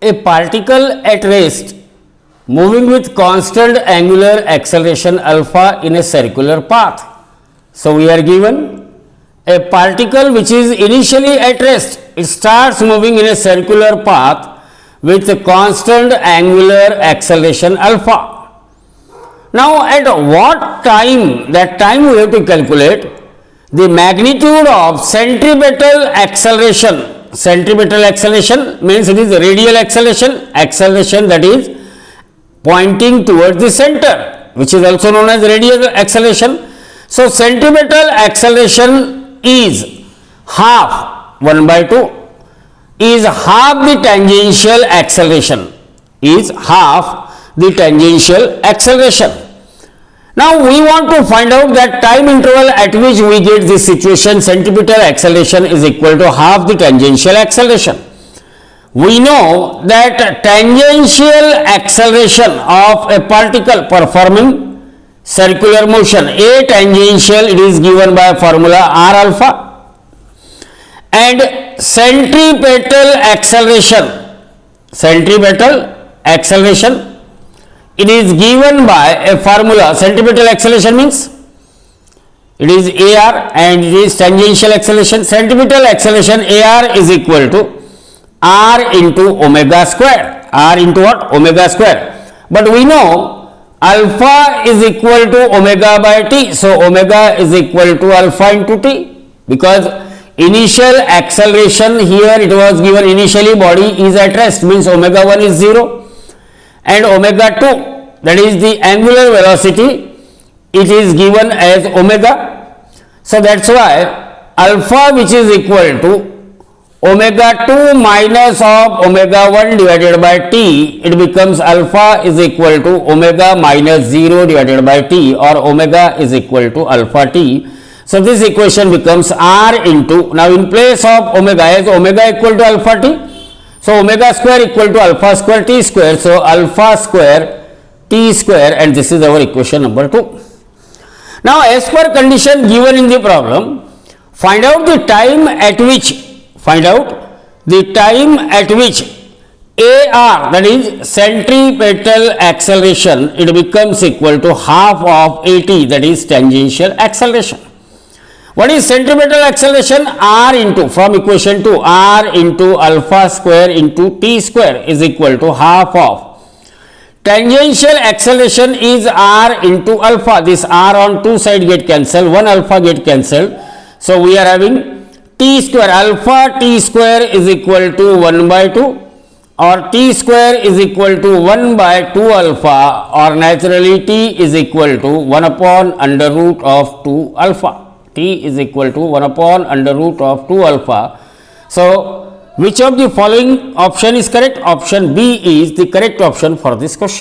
A particle at rest moving with constant angular acceleration alpha in a circular path. So, we are given a particle which is initially at rest, it starts moving in a circular path with a constant angular acceleration alpha. Now, at what time, that time we have to calculate the magnitude of centripetal acceleration. Centripetal acceleration means it is radial acceleration, acceleration that is pointing towards the center, which is also known as radial acceleration. So, centripetal acceleration is half 1 by 2 is half the tangential acceleration, is half the tangential acceleration. Now, we want to find out that time interval at which we get this situation, centripetal acceleration is equal to half the tangential acceleration. We know that tangential acceleration of a particle performing circular motion, A tangential, it is given by formula R alpha, and centripetal acceleration, it is given by a formula. Centripetal acceleration means it is AR and it is tangential acceleration. Centripetal acceleration AR is equal to R into omega square. R into what? Omega square. But we know alpha is equal to omega by t. So, omega is equal to alpha into t, because initial acceleration here it was given initially body is at rest, means omega 1 is 0. And omega 2, that is the angular velocity, it is given as omega. So, that is why alpha, which is equal to omega 2 minus of omega 1 divided by t, it becomes alpha is equal to omega minus 0 divided by t, or omega is equal to alpha t. So, this equation becomes R into, now in place of omega, as omega equal to alpha t, so omega square equal to alpha square t square. So, alpha square t square, and this is our equation number 2. Now, as per condition given in the problem, find out the time at which AR, that is centripetal acceleration, it becomes equal to half of AT, that is tangential acceleration. What is centripetal acceleration? R into, from equation 2, R into alpha square into t square is equal to half of tangential acceleration is R into alpha. This R on two side get cancelled, one alpha get cancelled. So, we are having t square, alpha t square is equal to 1 by 2, or t square is equal to 1 by 2 alpha, or naturally t is equal to 1 upon under root of 2 alpha. T is equal to 1 upon under root of 2 alpha. So, which of the following option is correct? Option B is the correct option for this question.